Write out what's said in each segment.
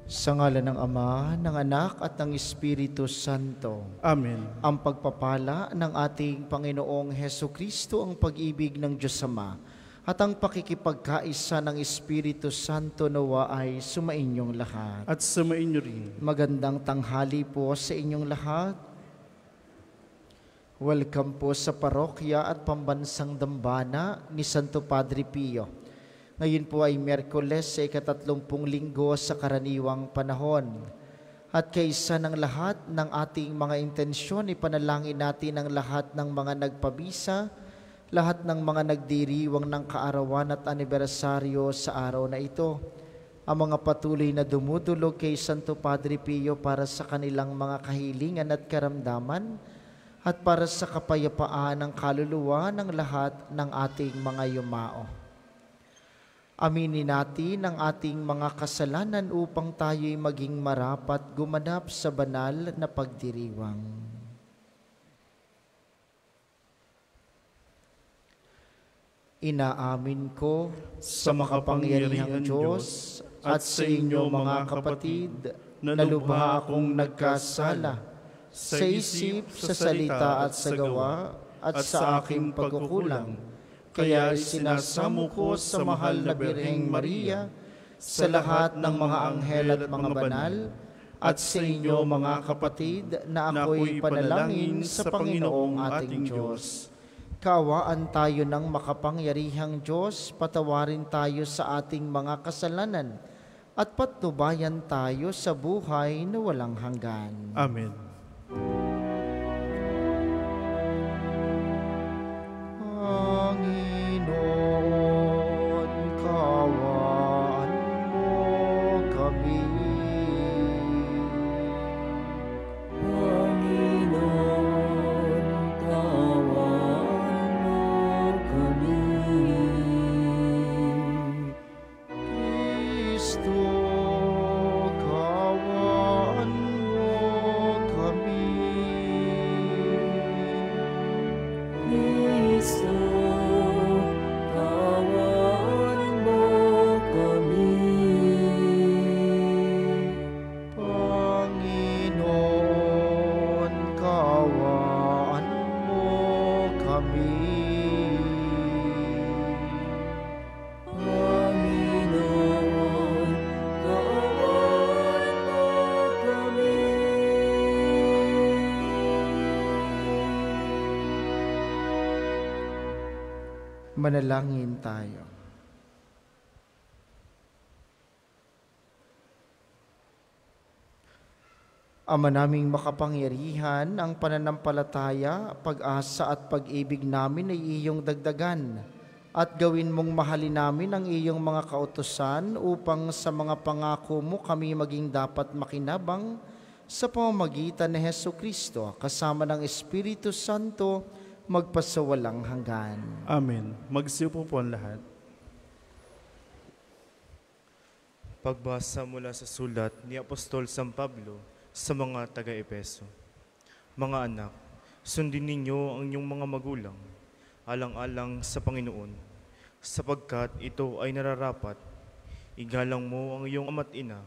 Sa ngalan ng Ama, ng Anak at ng Espiritu Santo. Amen. Ang pagpapala ng ating Panginoong Hesukristo, ang pag-ibig ng Diyos Ama, at ang pakikipagkaisa ng Espiritu Santo nawa ay sumainyong lahat. At sumainyo rin. Magandang tanghali po sa inyong lahat. Welcome po sa parokya at pambansang dambana ni Santo Padre Pio. Ngayon po ay Miyerkules sa ika-30 linggo sa karaniwang panahon. At kaysa ng lahat ng ating mga intensyon, ipanalangin natin ang lahat ng mga nagpabisa, lahat ng mga nagdiriwang ng kaarawan at anibersaryo sa araw na ito. Ang mga patuloy na dumudulog kay Santo Padre Pio para sa kanilang mga kahilingan at karamdaman at para sa kapayapaan ng kaluluwa ng lahat ng ating mga yumao. Aminin natin ang ating mga kasalanan upang tayo'y maging marapat gumanap sa banal na pagdiriwang. Inaamin ko sa makapangyarihang Diyos at sa inyo mga kapatid na lubha akong nagkasala sa isip, sa salita at sa gawa at sa aking pagkukulang. Kaya sinasamo ko sa mahal na Birheng Maria, sa lahat ng mga anghel at mga banal, at sa inyo mga kapatid na ako'y panalangin sa Panginoong ating Diyos. Kaawaan tayo ng makapangyarihang Diyos, patawarin tayo sa ating mga kasalanan, at patnubayan tayo sa buhay na walang hanggan. Amen. Panginoon, kaawaan mo kami. Panginoon, kaawaan mo kami. Kristo, kaawaan mo kami. Kristo, kaawaan mo kami. Panginoon, kaawaan mo kami. Panginoon, kaawaan mo kami. Manalangin tayo. Ama naming makapangyarihan, ang pananampalataya, pag-asa at pag-ibig namin ay iyong dagdagan at gawin mong mahalin namin ang iyong mga kautusan upang sa mga pangako mo kami maging dapat makinabang sa pamamagitan ni Hesukristo kasama ng Espiritu Santo magpasawalang hanggan. Amen. Magsiupo po ang lahat. Pagbasa mula sa sulat ni Apostol San Pablo sa mga taga-Epeso. Mga anak, sundin ninyo ang inyong mga magulang, alang-alang sa Panginoon, sapagkat ito ay nararapat. Igalang mo ang iyong ama't ina.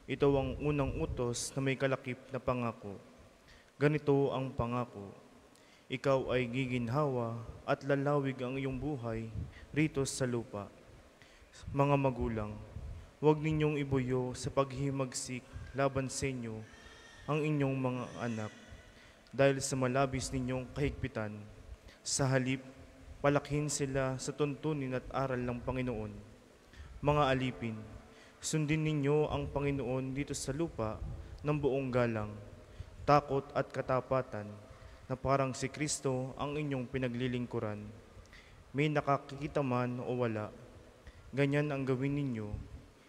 Ito ang unang utos na may kalakip na pangako. Ganito ang pangako. Ikaw ay giginhawa at lalawig ang iyong buhay rito sa lupa. Mga magulang, huwag ninyong ibuyo sa paghihimagsik laban sa inyo ang inyong mga anak dahil sa malabis ninyong kahigpitan. Sa halip, palakhin sila sa tuntunin at aral ng Panginoon. Mga alipin, sundin ninyo ang Panginoon dito sa lupa ng buong galang, takot at katapatan, na parang si Kristo ang inyong pinaglilingkuran. May nakakikita man o wala, ganyan ang gawin ninyo,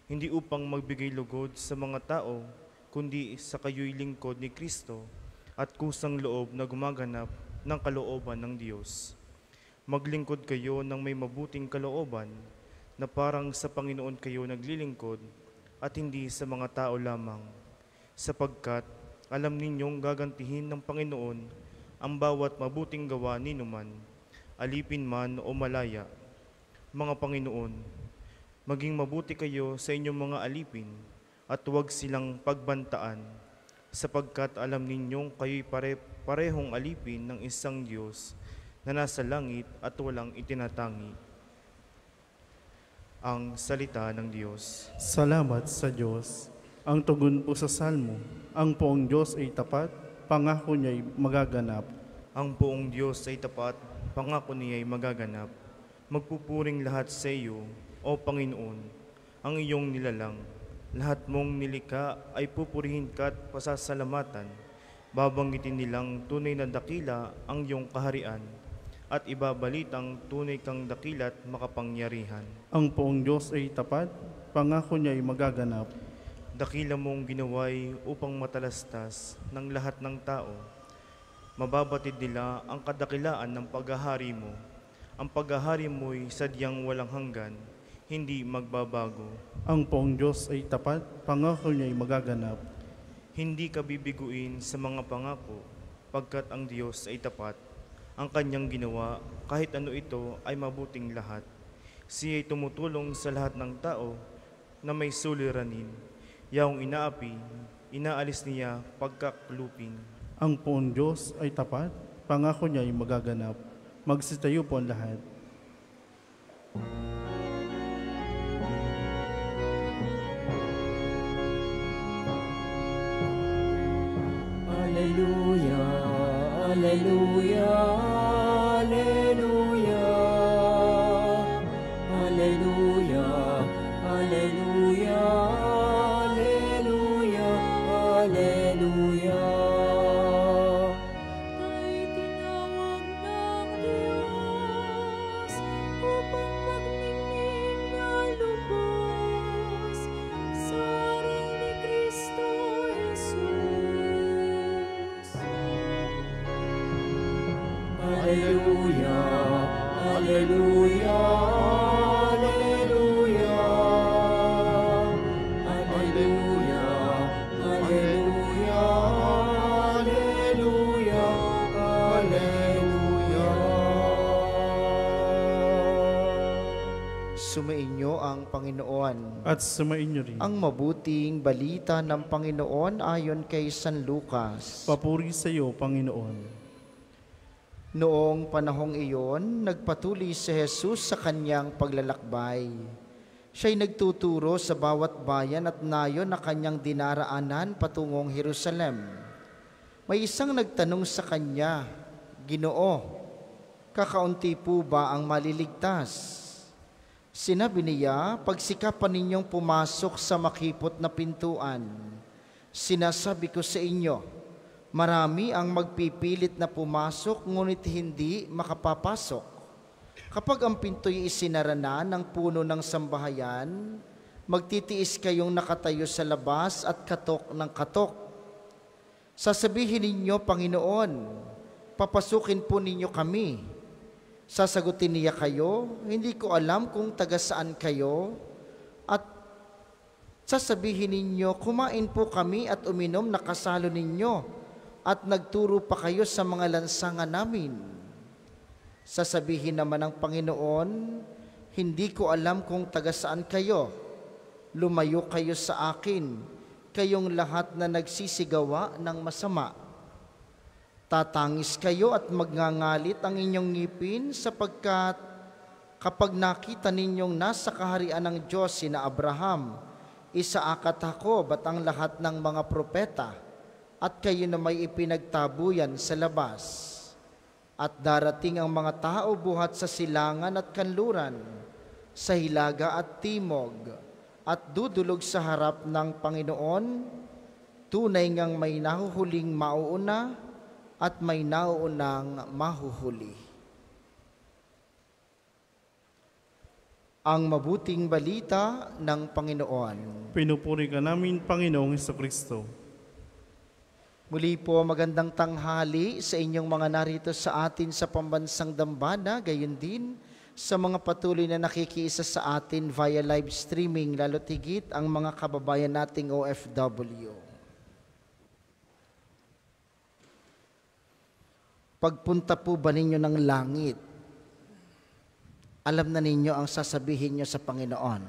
hindi upang magbigay lugod sa mga tao, kundi sa kayo'y lingkod ni Kristo at kusang loob na gumaganap ng kalooban ng Diyos. Maglingkod kayo ng may mabuting kalooban na parang sa Panginoon kayo naglilingkod at hindi sa mga tao lamang, sapagkat alam ninyong gagantihin ng Panginoon ang bawat mabuting gawa ninuman, alipin man o malaya, Mga Panginoon, maging mabuti kayo sa inyong mga alipin at huwag silang pagbantaan, sapagkat alam ninyong kayo'y parehong alipin ng isang Diyos na nasa langit at walang itinatangi. Ang salita ng Diyos. Salamat sa Diyos. Ang tugon po sa salmo, ang poong Diyos ay tapat, pangako niya'y magaganap. Ang poong Diyos ay tapat, pangako niya'y magaganap. Magpupuring lahat sa iyo, O Panginoon, ang iyong nilalang. Lahat mong nilikha ay pupurihin ka at pasasalamatan. Babanggitin nilang tunay na dakila ang iyong kaharian at ibabalitang tunay kang dakila at makapangyarihan. Ang poong Diyos ay tapat, pangako niya'y magaganap. Dakila mong ginaway upang matalastas ng lahat ng tao. Mababatid nila ang kadakilaan ng paghahari mo. Ang paghahari mo'y sadyang walang hanggan, hindi magbabago. Ang poong Diyos ay tapat, pangako niya'y magaganap. Hindi ka bibiguin sa mga pangako, pagkat ang Diyos ay tapat. Ang kanyang ginawa, kahit ano ito, ay mabuting lahat. Siya'y tumutulong sa lahat ng tao na may suliranin. Yaong inaapi, inaalis niya pagkakluping. Ang poong Diyos ay tapat, pangako niya'y magaganap. Magsitayo po ang lahat. Alleluia, alleluia, alleluia, alleluia, alleluia, alleluia, alleluia. Tayo'y tinawag ng Diyos upang magnining na lubos sa aring ni Kristo Jesus. Alleluia, alleluia, alleluia, alleluia, alleluia, alleluia, alleluia. Sumainyo ang Panginoon. At sumainyo rin. Ang mabuting balita ng Panginoon ayon kay San Lucas. Papuri sa iyo, Panginoon. Noong panahong iyon, nagpatuloy si Jesus sa kanyang paglalakbay. Siya'y nagtuturo sa bawat bayan at nayon na kanyang dinaraanan patungong Jerusalem. May isang nagtanong sa kanya, Ginoo, kakaunti po ba ang maliligtas? Sinabi niya, pagsikapan ninyong pumasok sa makipot na pintuan. Sinasabi ko sa inyo, marami ang magpipilit na pumasok ngunit hindi makapapasok. Kapag ang pinto'y isinara na ng puno ng sambahayan, magtitiis kayong nakatayo sa labas at katok ng katok. Sasabihin ninyo, Panginoon, papasukin po ninyo kami. Sasagutin niya kayo, hindi ko alam kung taga saan kayo. At sasabihin ninyo, kumain po kami at uminom na kasalo ninyo. At nagturo pa kayo sa mga lansangan namin. Sasabihin naman ng Panginoon, hindi ko alam kung taga saan kayo. Lumayo kayo sa akin, kayong lahat na nagsisigawa ng masama. Tatangis kayo at magngangalit ang inyong ngipin sapagkat kapag nakita ninyong nasa kaharian ng Diyos sina Abraham, Isaac at Jacob at ang lahat ng mga propeta, at kayo na may ipinagtabuyan sa labas. At darating ang mga tao buhat sa silangan at kanluran, sa hilaga at timog, at dudulog sa harap ng Panginoon, tunay ngang may nahuhuling mauuna at may nauunang mahuhuli. Ang mabuting balita ng Panginoon. Pinupuri ka namin, Panginoong Jesucristo. Muli po, magandang tanghali sa inyong mga narito sa atin sa pambansang dambana, gayon din sa mga patuloy na nakikiisa sa atin via live streaming, lalo't higit ang mga kababayan nating OFW. Pagpunta po ba ninyo ng langit, Alam na ninyo ang sasabihin nyo sa Panginoon.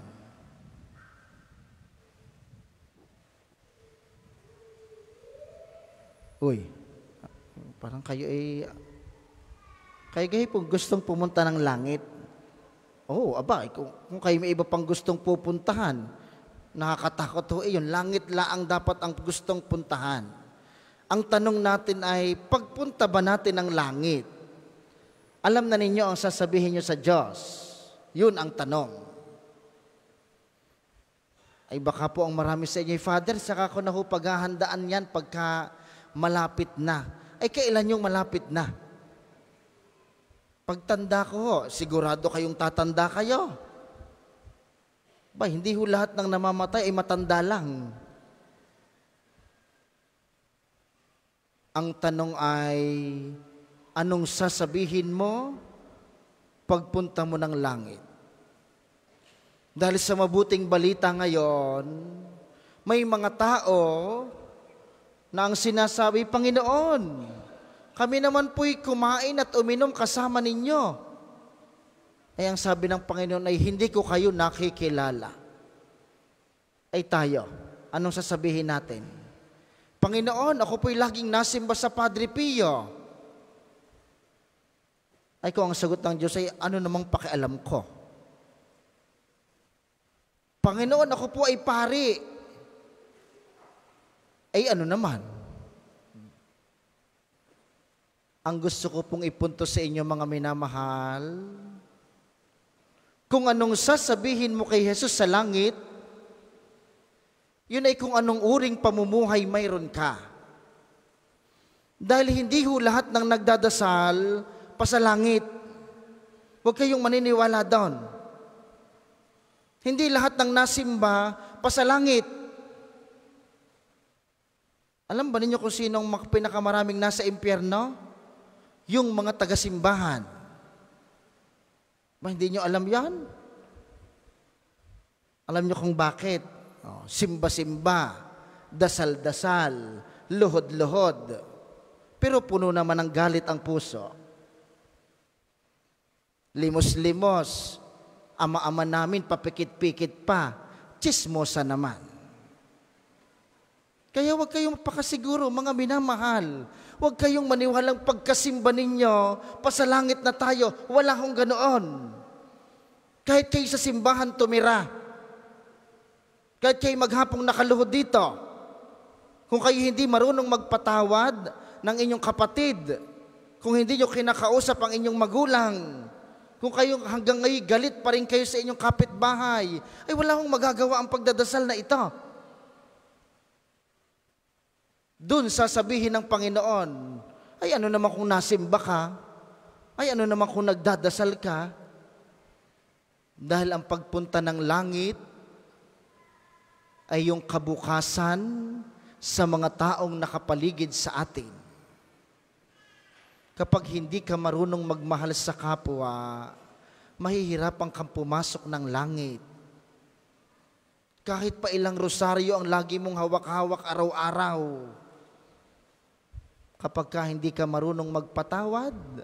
Uy, parang kayo kayo po gustong pumunta ng langit. Oh, aba, kung kayo may iba pang gustong pupuntahan, nakakatakot ho, yung langit laang dapat ang gustong puntahan. Ang tanong natin ay, pagpunta ba natin ng langit? Alam na ninyo ang sasabihin nyo sa Diyos. Yun ang tanong. Ay baka po ang marami sa inyo, Father, saka ko na ho paghahandaan yan pagka malapit na. Ay kailan yung malapit na? Pagtanda ko ho, sigurado kayong tatanda kayo. Ba, hindi ho lahat ng namamatay ay matanda lang. Ang tanong ay, anong sasabihin mo pagpunta mo ng langit? Dahil sa mabuting balita ngayon, may mga tao na ang sinasabi, Panginoon, kami naman po'y kumain at uminom kasama ninyo. Ay ang sabi ng Panginoon ay, hindi ko kayo nakikilala. Ay tayo, anong sasabihin natin? Panginoon, ako po'y laging nasimba sa Padre Pio. Ay kung ang sagot ng Diyos ay, ano namang pakialam ko? Panginoon, ako po ay pari. Ay ano naman? Ang gusto ko pong ipunto sa inyo mga minamahal, kung anong sasabihin mo kay Jesus sa langit, yun ay kung anong uring pamumuhay mayroon ka. Dahil hindi ho lahat ng nagdadasal pasalangit. Huwag kayong maniniwala doon. Hindi lahat ng nasimba pasalangit. Alam ba ninyo kung sinong pinakamaraming nasa impyerno? Yung mga taga-simbahan. Ba, hindi nyo alam yan? Alam nyo kung bakit? Simba-simba, dasal-dasal, luhod-luhod. Pero puno naman ng galit ang puso. Limos-limos, ama-ama namin, papikit-pikit pa, tsismosa naman. Kaya huwag kayong pakasiguro, mga minamahal. Huwag kayong maniwalang pagkasimba ninyo, pasalangit na tayo. Wala hong ganoon. Kahit kayo sa simbahan tumira, kahit kayo maghapong nakaluhod dito, kung kayo hindi marunong magpatawad ng inyong kapatid, kung hindi nyo kinakausap ang inyong magulang, kung kayo hanggang ngayon galit pa rin kayo sa inyong kapitbahay, ay wala hong magagawa ang pagdadasal na ito. Doon sasabihin ng Panginoon, ay ano naman kung nasimba ka? Ay ano naman kung nagdadasal ka? Dahil ang pagpunta ng langit ay yung kabukasan sa mga taong nakapaligid sa atin. Kapag hindi ka marunong magmahal sa kapwa, mahihirapan kang pumasok ng langit. Kahit pa ilang rosaryo ang lagi mong hawak-hawak araw-araw, kapag ka hindi ka marunong magpatawad,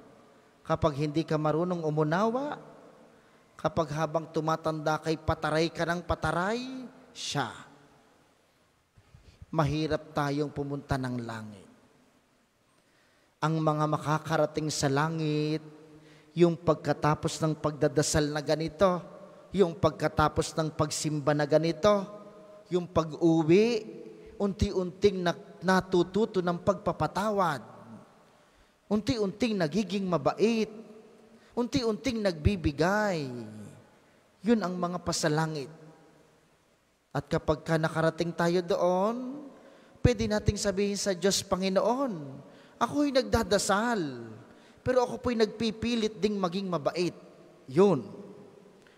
kapag hindi ka marunong umunawa, kapag habang tumatanda kay pataray ka ng pataray, siya. Mahirap tayong pumunta ng langit. Ang mga makakarating sa langit, yung pagkatapos ng pagdadasal na ganito, yung pagkatapos ng pagsimba na ganito, yung pag-uwi, unti-unting natututo ng pagpapatawad. Unti-unting nagiging mabait. Unti-unting nagbibigay. Yun ang mga pasalangit. At kapag ka nakarating tayo doon, pwede nating sabihin sa Diyos, Panginoon, ako'y nagdadasal, pero ako po'y nagpipilit ding maging mabait. Yun.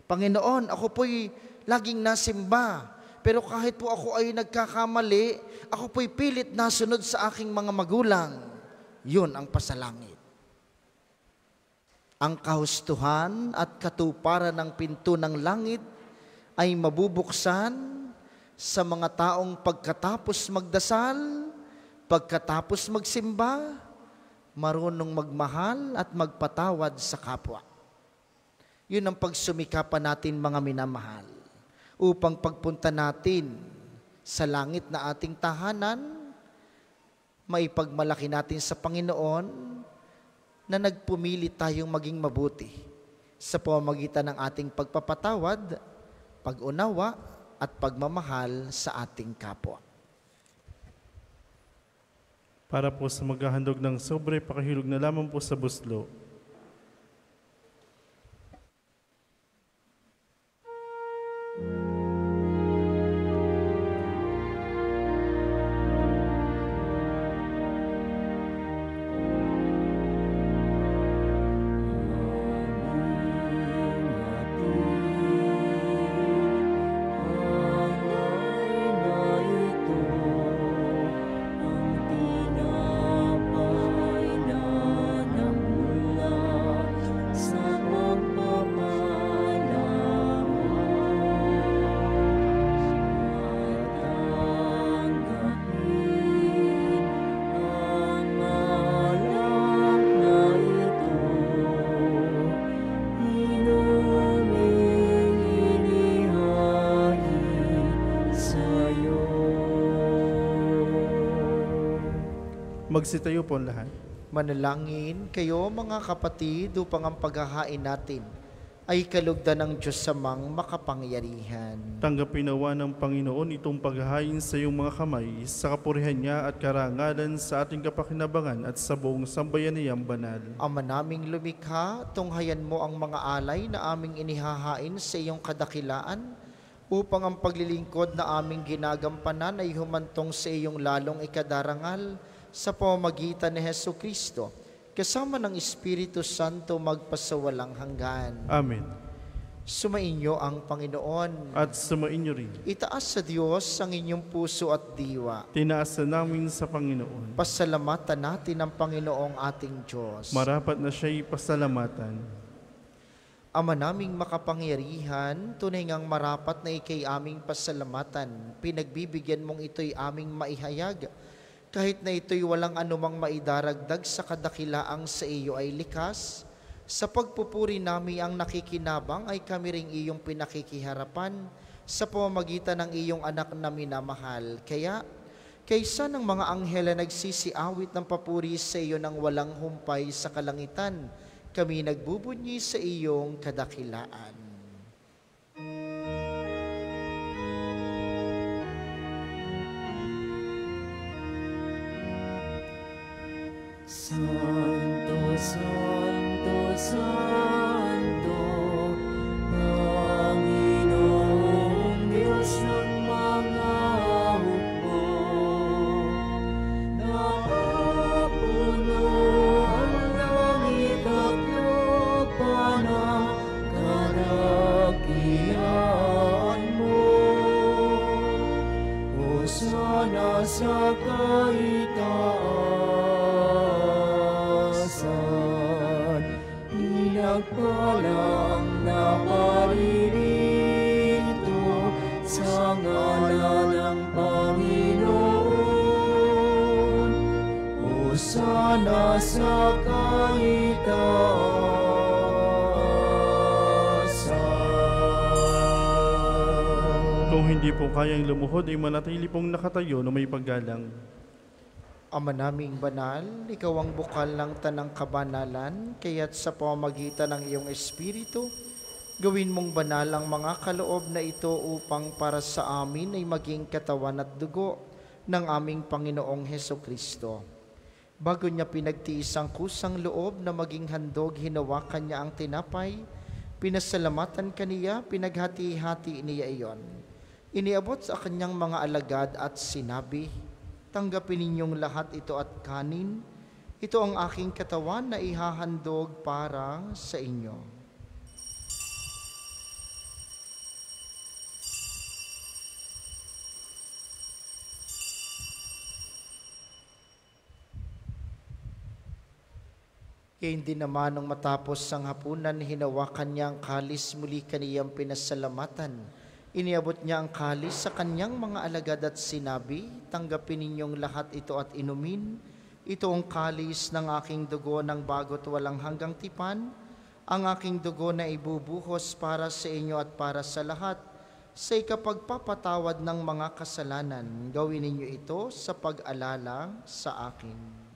Panginoon, ako po'y laging nasimba, pero kahit po ako ay nagkakamali, ako po'y pilit nasunod sa aking mga magulang. Yun ang pasalangit. Ang kahustuhan at katuparan ng pinto ng langit ay mabubuksan sa mga taong pagkatapos magdasal, pagkatapos magsimba, marunong magmahal at magpatawad sa kapwa. Yun ang pagsumikapan natin, mga minamahal, upang pagpunta natin sa langit na ating tahanan, maipagmalaki natin sa Panginoon na nagpumili tayong maging mabuti sa pamamagitan ng ating pagpapatawad, pag-unawa, at pagmamahal sa ating kapwa. Para po sa maghahandog ng sobre, pakihulog na lamang po sa buslo. Magsitayo po ang lahat. Manalangin kayo, mga kapatid, upang ang paghahain natin ay kalugdan ng Diyos samang makapangyarihan. Tanggapin nawa ng Panginoon itong paghahain sa iyong mga kamay sa kapurihan niya at karangalan sa ating kapakinabangan at sa buong sambayaniyang banal. Ama naming lumikha, tunghayan mo ang mga alay na aming inihahain sa iyong kadakilaan upang ang paglilingkod na aming ginagampanan ay humantong sa iyong lalong ikadarangal sa pamamagitan ni Jesucristo, kasama ng Espiritu Santo magpasawalang hanggan. Amen. Sumainyo ang Panginoon. At sumainyo rin. Itaas sa Diyos ang inyong puso at diwa. Tinaasa namin sa Panginoon. Pasalamatan natin ang Panginoong ating Diyos. Marapat na siya'y pasalamatan. Ama naming makapangyarihan, tunay ngang marapat na ikay aming pasalamatan. Pinagbibigyan mong ito'y aming maihayag, kahit na ito'y walang anumang maidaragdag sa kadakilaang sa iyo ay likas. Sa pagpupuri namin ang nakikinabang ay kami ring iyong pinakikiharapan sa pamamagitan ng iyong anak na minamahal. Kaya, kaysa ng mga anghel na nagsisiawit ng papuri sa iyo ng walang humpay sa kalangitan, kami nagbubunyi sa iyong kadakilaan. Santo, Santo, Santo, Panginoong Diyos ng mga hukbo, napupuno ang langit at lupa ng kadakilaan mo. Hosana sa kaitaasan, pinagpalang naparirito sa ngalan ng Panginoon. Hosana sa kaitaasan. Kung hindi po kayang lumuhod, ay manatili pong nakatayo na may paggalang. Ama naming banal, ikaw ang bukal ng tanang kabanalan, kaya't sa pamamagitan ng iyong Espiritu, gawin mong banal ang mga kaloob na ito upang para sa amin ay maging katawan at dugo ng aming Panginoong Hesukristo. Bago niya pinagtiis ang kusang loob na maging handog, hinawakan niya ang tinapay, pinasalamatan kaniya, pinaghati-hati niya iyon. Iniabot sa kanyang mga alagad at sinabi, tanggapin ninyong lahat ito at kanin. Ito ang aking katawan na ihahandog para sa inyo. Kaya hindi naman nung matapos ang hapunan, hinawakan niya ang kalis, muli kaniyang pinasalamatan. Iniabot niya ang kalis sa kanyang mga alagad at sinabi, tanggapin ninyong lahat ito at inumin. Ito ang kalis ng aking dugo ng bago't walang hanggang tipan, ang aking dugo na ibubuhos para sa inyo at para sa lahat, sa ikapagpapatawad ng mga kasalanan. Gawin ninyo ito sa pag-alala sa akin.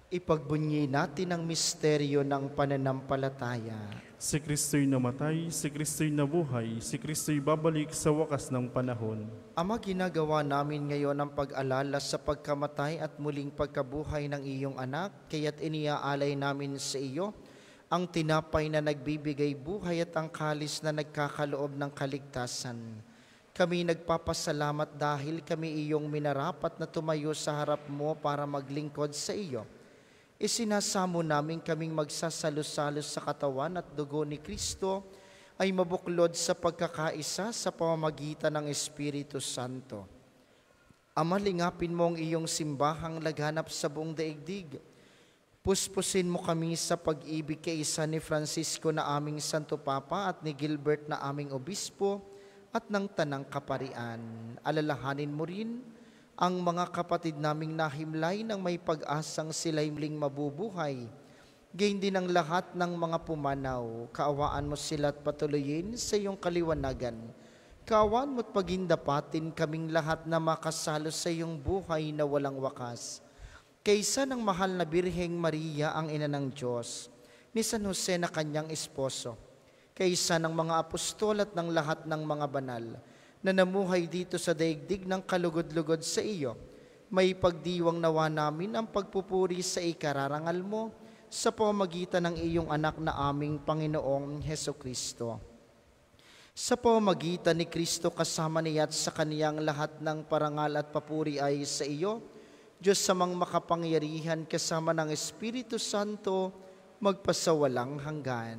Ipagbunyi natin ang misteryo ng pananampalataya. Si Kristo'y namatay, si Kristo'y nabuhay, si Kristo'y babalik sa wakas ng panahon. Ama, ginagawa namin ngayon ang pag-alala sa pagkamatay at muling pagkabuhay ng iyong anak, kaya't iniaalay namin sa iyo ang tinapay na nagbibigay buhay at ang kalis na nagkakaloob ng kaligtasan. Kami nagpapasalamat dahil kami iyong minarapat na tumayo sa harap mo para maglingkod sa iyo. Isinasamo namin kaming magsasalo-salos sa katawan at dugo ni Kristo ay mabuklod sa pagkakaisa sa pamamagitan ng Espiritu Santo. Ama, lingapin mo ang iyong simbahang laganap sa buong daigdig. Puspusin mo kami sa pag-ibig kaisa ni Francisco na aming Santo Papa at ni Gilbert na aming Obispo at ng Tanang Kaparian. Alalahanin mo rin ang mga kapatid naming nahimlay ng may pag-asang sila'y muling mabubuhay. Gayon din ang lahat ng mga pumanaw. Kaawaan mo sila at patuloyin sa iyong kaliwanagan. Kaawaan mo't pagindapatin kaming lahat na makasalo sa iyong buhay na walang wakas. Kaysa ng mahal na Birheng Maria, ang ina ng Diyos, ni San Jose na kanyang esposo, kaysa ng mga apostol at ng lahat ng mga banal, na namuhay dito sa daigdig ng kalugod-lugod sa iyo, may pagdiwang nawa namin ang pagpupuri sa ikararangal mo sa pamamagitan ng iyong anak na aming Panginoong Hesukristo. Sa pamamagitan ni Kristo kasama niya at sa kaniyang lahat ng parangal at papuri ay sa iyo, Diyos samang makapangyarihan kasama ng Espiritu Santo, magpasawalang hanggan.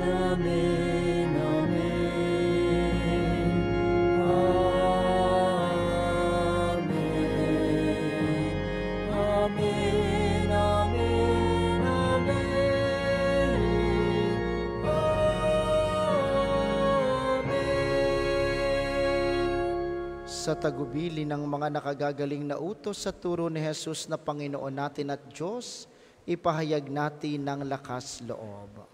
Amen, amen, amen, amen, amen, amen. Sa tagubili ng mga nakagagaling na utos sa turo ni Jesus na Panginoon natin at Diyos, ipahayag natin ng lakas loob.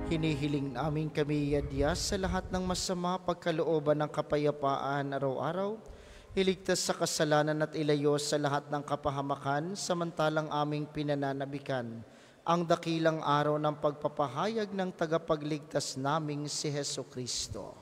Hinihiling namin kami iadya sa lahat ng masama pagkalooban ng kapayapaan araw-araw, iligtas sa kasalanan at ilayo sa lahat ng kapahamakan, samantalang aming pinananabikan ang dakilang araw ng pagpapahayag ng tagapagligtas naming si Hesukristo.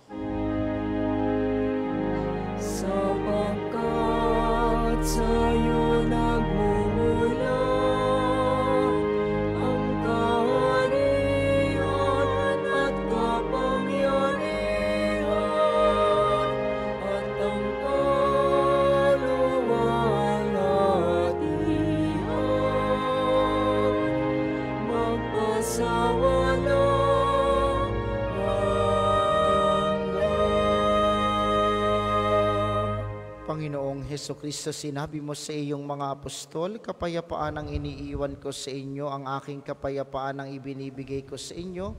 Panginoong Heso Kristo, sinabi mo sa iyong mga apostol, kapayapaan ang iniiwan ko sa inyo, ang aking kapayapaan ang ibinibigay ko sa inyo.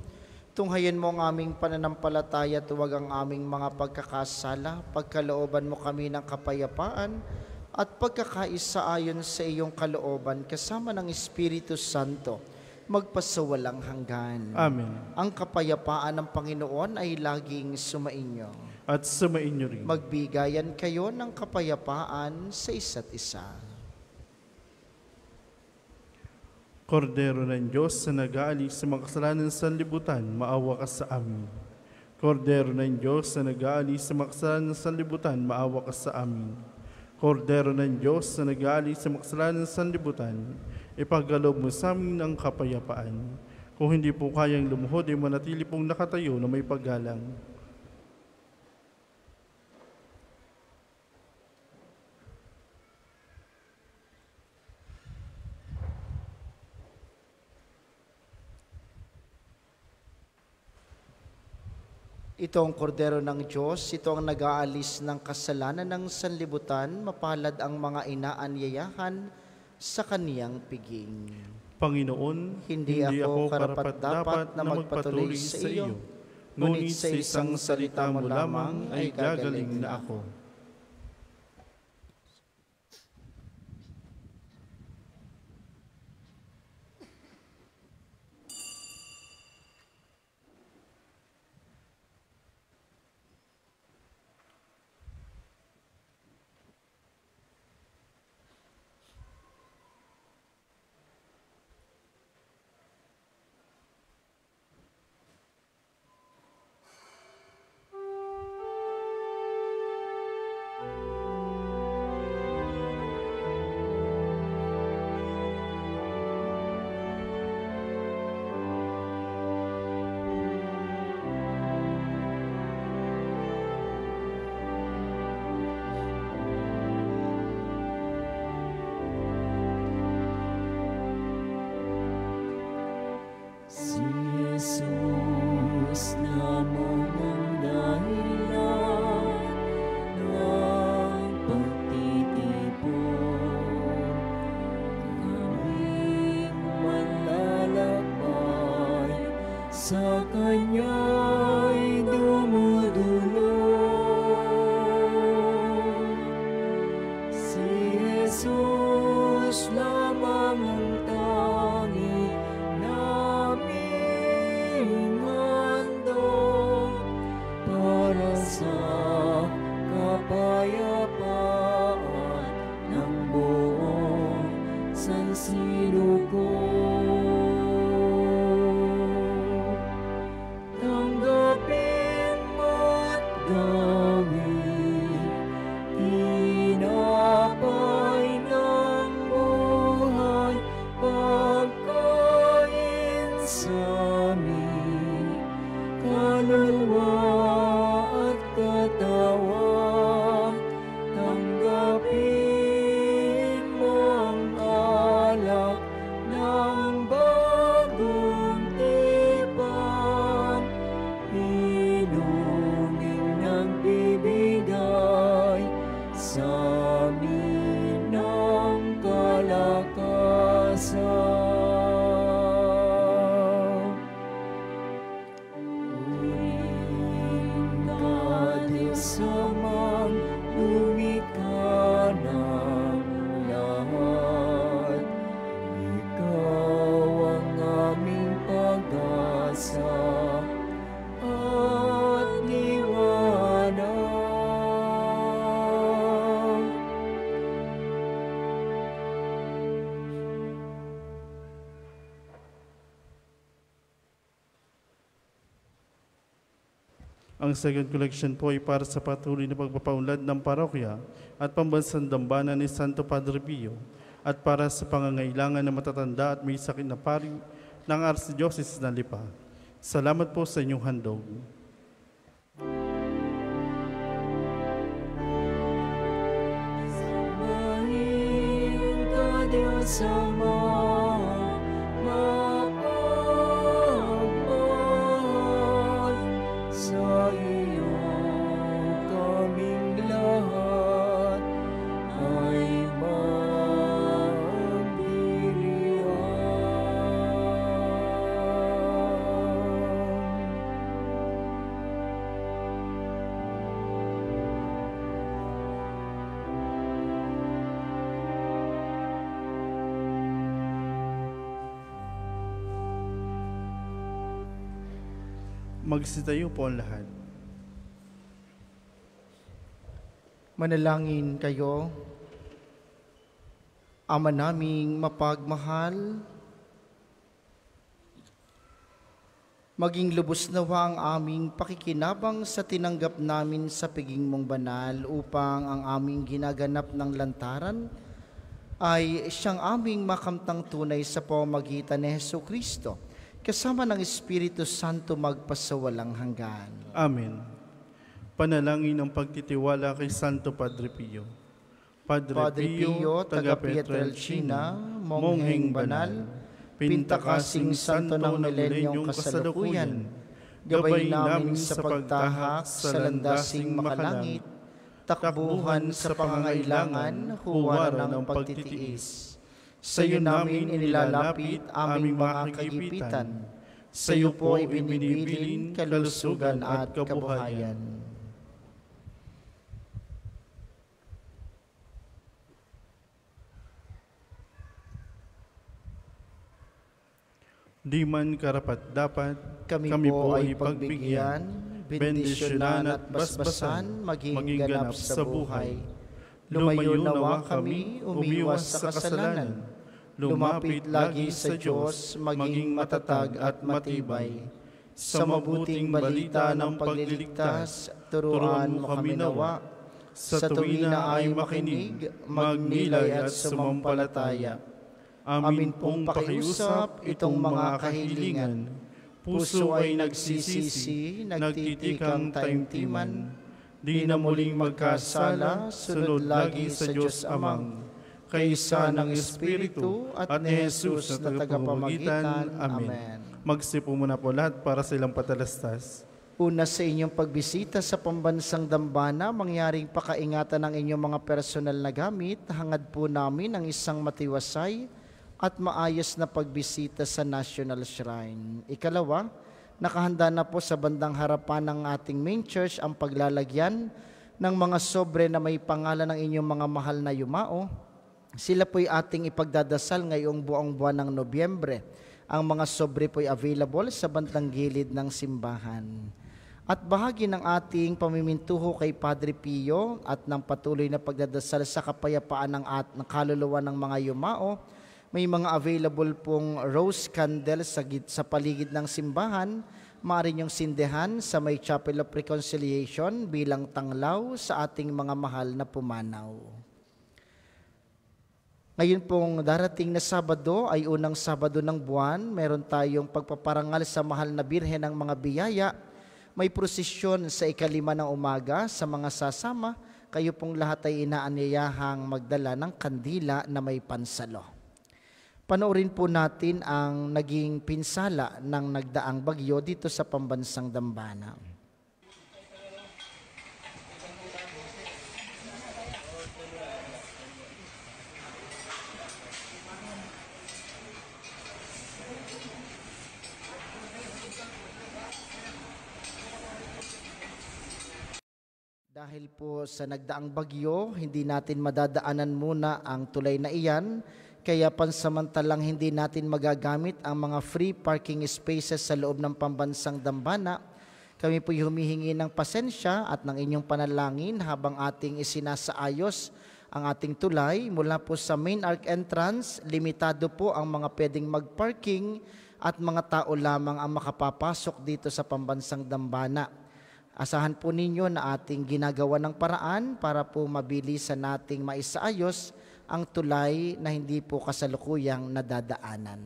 Tunghayan mo ang aming pananampalataya at huwag ang aming mga pagkakasala. Pagkalooban mo kami ng kapayapaan at pagkakaisa ayon sa iyong kalooban kasama ng Espiritu Santo, magpasawalang hanggan. Amen. Ang kapayapaan ng Panginoon ay laging sumainyo. At sumainyo rin. Magbigayan kayo ng kapayapaan sa isa't isa. Kordero ng Diyos na nag-aalis sa mga kasalanan sa sanlibutan, maawa ka sa amin. Kordero ng Diyos na nag-aalis sa mga kasalanan sa sanlibutan, maawa ka sa amin. Kordero ng Diyos na nag-aalis sa mga kasalanan sa sanlibutan, ipagkaloob mo sa amin ang kapayapaan. Kung hindi po kayang lumuhod, ay manatili pong nakatayo na may paggalang. Ito ang kordero ng Diyos, ito ang nag-aalis ng kasalanan ng sanlibutan, mapalad ang mga inaanyayahan sa kaniyang piging. Panginoon, Hindi ako karapat-dapat na magpatuloy sa iyo, ngunit sa isang salita mo lamang ay gagaling na ako. Si Jesus lamang ang dahilan ng pagtitipon, kaming manlalakbay sa Kanya'y dumudulog. Si Jesus lamang ang tanging naming handog para sa kapayapaan ng buong sansinugo. Tanggapin mo't gawin tinapay ng buhay, pagkain sa aming kaluluwa at katawan. Tanggapin mo ang alak ng bagong tipan, inuming nagbibigay sa amin ng kalakasan. Purihin ka, Diyos amang lumikha ng lahat. Ikaw ang aming pag-asa at liwanag. Ang second collection po ay para sa patuloy na pagpapaunlad ng parokya at pambansang dambana ni Santo Padre Pio at para sa pangangailangan ng matatanda at may sakit na pari ng Archdiocese ng Lipa. Salamat po sa inyong handog. Sambahin ka, Diyos Ama, mapagmahal. Sa iyo kaming lahat Magsitayo po ang lahat. Manalangin kayo. Ama naming mapagmahal, maging lubos nawa ang aming pakikinabang sa tinanggap namin sa piging mong banal upang ang aming ginaganap ng lantaran ay siyang aming makamtang tunay sa pamamagitan ni Jesucristo, kasama ng Espiritu Santo magpasawalang hanggan. Amen. Panalangin ang pagtitiwala kay Santo Padre Pio. Padre Pio, taga Pietrelcina, mongheng banal, pintakasing santo ng milenyong kasalukuyan, gabay namin sa pagtahak sa landasing makalangit, takbuhan sa pangangailangan, huwaran ng pagtitiis. Sa iyo namin inilalapit aming mga kagipitan, sa iyo po ibinibilin kalusugan at kabuhayan. Di man karapat-dapat, Kami po ay pagbigyan, bendisyonan at basbasan, maging ganap sa buhay. Lumayo nawa kami, umiwas sa kasalanan. Lumapit lagi sa Diyos, maging matatag at matibay. Sa mabuting balita ng pagliligtas, turuan mo kami nawa. Sa tuwina ay makinig, magnilay at sumampalataya. Amin pong pakiusap itong mga kahilingan. Puso ay nagsisisi, nagtitikang taimtiman. Di na muling magkasala, sunod lagi sa Diyos Amang. Kaisa ng Espiritu at ni Jesus na tagapamagitan. Amen. Magsipo muna po lahat para sa ilang patalastas. Una sa inyong pagbisita sa pambansang dambana, mangyaring pakaingatan ng inyong mga personal na gamit. Hangad po namin ang isang matiwasay at maayos na pagbisita sa National Shrine. Ikalawa, nakahanda na po sa bandang harapan ng ating main church ang paglalagyan ng mga sobre na may pangalan ng inyong mga mahal na yumao. Sila po'y ating ipagdadasal ngayong buong buwan ng Nobyembre. Ang mga sobre po'y available sa bandang gilid ng simbahan. At bahagi ng ating pamimintuho kay Padre Pio at ng patuloy na pagdadasal sa kapayapaan ng kaluluwa ng mga yumao, may mga available pong rose candle sa paligid ng simbahan. Maaari niyong sindehan sa may Chapel of Reconciliation bilang tanglaw sa ating mga mahal na pumanaw. Ngayon pong darating na Sabado ay unang Sabado ng buwan. Meron tayong pagpaparangal sa mahal na Birhen ng mga biyaya. May prosesyon sa 5 ng umaga sa mga sasama. Kayo pong lahat ay inaanyayahang magdala ng kandila na may pansalo. Panoorin po natin ang naging pinsala ng nagdaang bagyo dito sa pambansang Dambana. Dahil po sa nagdaang bagyo, hindi natin madadaanan muna ang tulay na iyan. Kaya pansamantalang hindi natin magagamit ang mga free parking spaces sa loob ng pambansang Dambana. Kami po'y humihingi ng pasensya at ng inyong panalangin habang ating isinasaayos ang ating tulay. Mula po sa main arc entrance, limitado po ang mga pwedeng magparking at mga tao lamang ang makapapasok dito sa pambansang Dambana. Asahan po ninyo na ating ginagawa ng paraan para po mabilisan nating maisaayos ang tulay na hindi po kasalukuyang nadadaanan.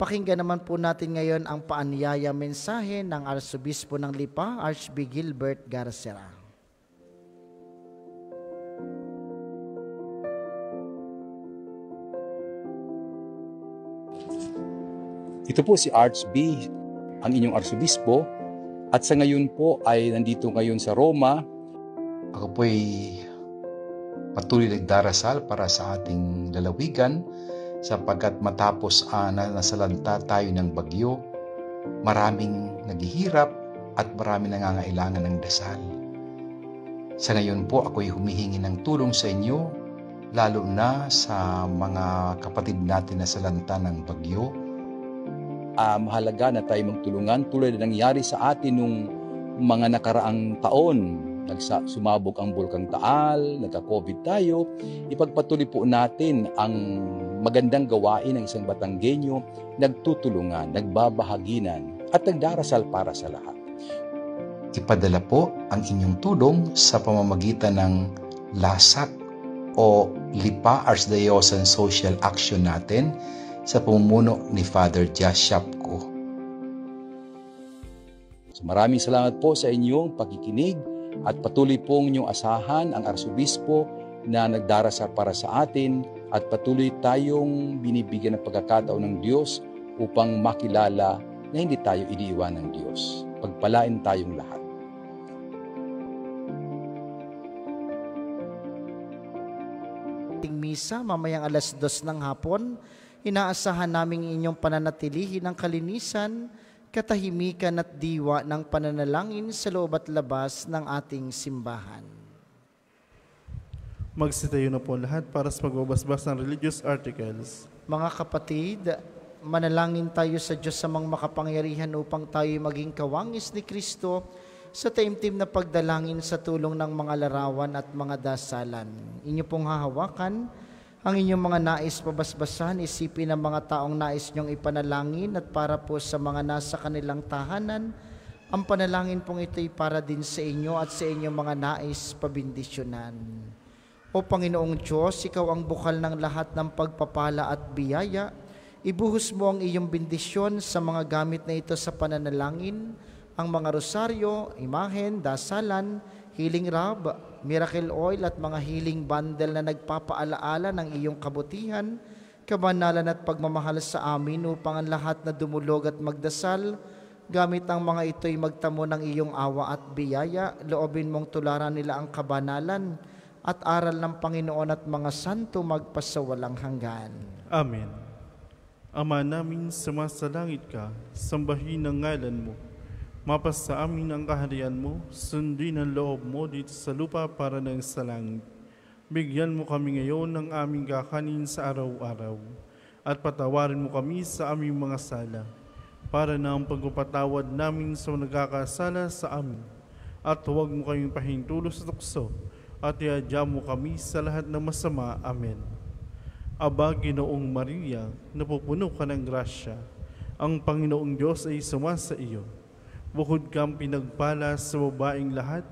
Pakinggan naman po natin ngayon ang paanyaya mensahe ng Arsobispo ng Lipa, Archbishop Gilbert Garcera. Ito po si Archbishop, ang inyong Arsobispo, at sa ngayon po ay nandito ngayon sa Roma. Ako po ay patuloy nagdarasal para sa ating lalawigan sapagkat matapos na nasalanta tayo ng bagyo, maraming naghihirap at maraming nangangailangan ng dasal. Sa ngayon po ako'y humihingi ng tulong sa inyo, lalo na sa mga kapatid natin na salanta ng bagyo. mahalaga na tayo magtulungan tulad na nangyari sa atin nung mga nakaraang taon. Sumabog ang Bulkang Taal, nagka-COVID tayo. Ipagpatuloy po natin ang magandang gawain ng isang Batanggenyo, nagtutulungan, nagbabahaginan, at nagdarasal para sa lahat. Ipadala po ang inyong tulong sa pamamagitan ng LASAC o Lipa Archdiocesan Social Action natin sa pamumuno ni Father Jas Shapko. So, maraming salamat po sa inyong pakikinig at patuloy pong inyong asahan ang Arsobispo na nagdarasal para sa atin at patuloy tayong binibigyan ng pagkakataon ng Diyos upang makilala na hindi tayo iniiwan ng Diyos. Pagpalain tayong lahat. Misa mamayang 2:00 ng hapon, inaasahan naming inyong pananatilihin ang kalinisan, katahimikan at diwa ng pananalangin sa loob at labas ng ating simbahan. Magsitayo na po lahat para sa pagbabasbas ng religious articles. Mga kapatid, manalangin tayo sa Diyos sa mga makapangyarihan upang tayo maging kawangis ni Kristo sa taimtim na pagdalangin sa tulong ng mga larawan at mga dasalan. Inyo pong hahawakan ang inyong mga nais pabasbasan, isipin ng mga taong nais niyong ipanalangin at para po sa mga nasa kanilang tahanan, ang panalangin pong ito'y para din sa inyo at sa inyong mga nais pabindisyonan. O Panginoong Diyos, Ikaw ang bukal ng lahat ng pagpapala at biyaya, ibuhos mo ang iyong bindisyon sa mga gamit na ito sa pananalangin, ang mga rosaryo, imahen, dasalan, healing rub, miracle oil at mga healing bundle na nagpapaalaala ng iyong kabutihan, kabanalan at pagmamahal sa amin upang ang lahat na dumulog at magdasal, gamit ang mga ito'y magtamo ng iyong awa at biyaya, loobin mong tularan nila ang kabanalan at aral ng Panginoon at mga santo magpasawalang hanggan. Amen. Ama namin, sumasalangit ka, sambahin ang ngalan mo. Mapas sa amin ang kaharian mo, sundin ang loob mo dito sa lupa para ng sa langit. Bigyan mo kami ngayon ng aming kakanin sa araw-araw, at patawarin mo kami sa aming mga sala, para na ang pagpapatawad namin sa nagkakasala sa amin. At huwag mo kaming pahintulo sa tukso, at iadya mo kami sa lahat ng masama. Amen. Aba, Ginoong Maria, napupuno ka ng grasya, ang Panginoong Diyos ay sumasa iyo. Bukod kang pinagpala sa babaeng lahat,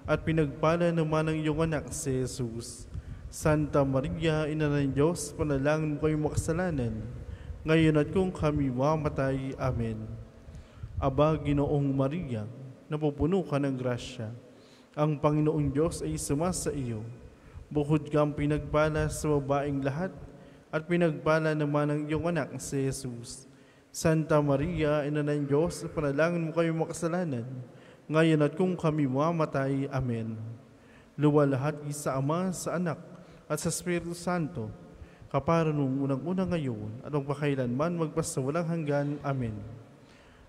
at pinagpala naman ang iyong anak si Jesus. Santa Maria, Ina ng Diyos, panalangin mo kayong makasalanan, ngayon at kung kami mamatay. Amen. Aba, Ginoong Maria, napupuno ka ng grasya, ang Panginoong Diyos ay sumasa iyo. Bukod kang pinagpala sa babaeng lahat, at pinagpala naman ang iyong anak si Jesus. Santa Maria, Ina ng Diyos, panalangin mo kayong makasalanan, ngayon at kung kami mamatay. Amen. Luwalhati sa Ama, sa Anak, at sa Espiritu Santo, kapara nung unang-una ngayon, at magpakailanman magpasawalang hanggan. Amen.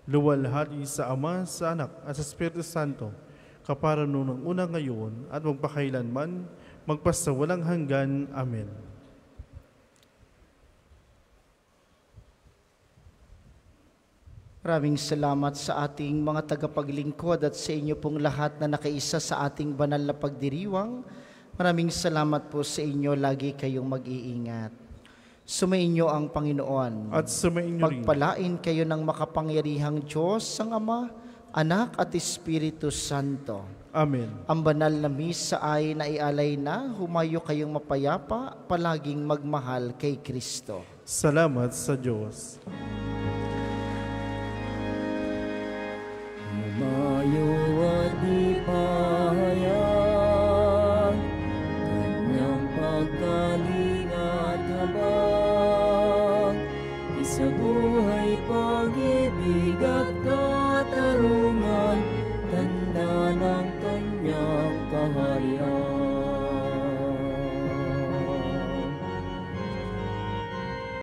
Luwalhati sa Ama, sa Anak, at sa Espiritu Santo, kapara nung unang ngayon, at magpakailanman magpasawalang hanggan. Amen. Maraming salamat sa ating mga tagapaglingkod at sa inyo pong lahat na nakaisa sa ating banal na pagdiriwang. Maraming salamat po sa inyo, lagi kayong mag-iingat. Sumainyo ang Panginoon. At sumainyo rin. Pagpalain kayo ng makapangyarihang Diyos, ang Ama, Anak at Espiritu Santo. Amen. Ang banal na misa ay naialay na, humayo kayong mapayapa, palaging magmahal kay Kristo. Salamat sa Diyos.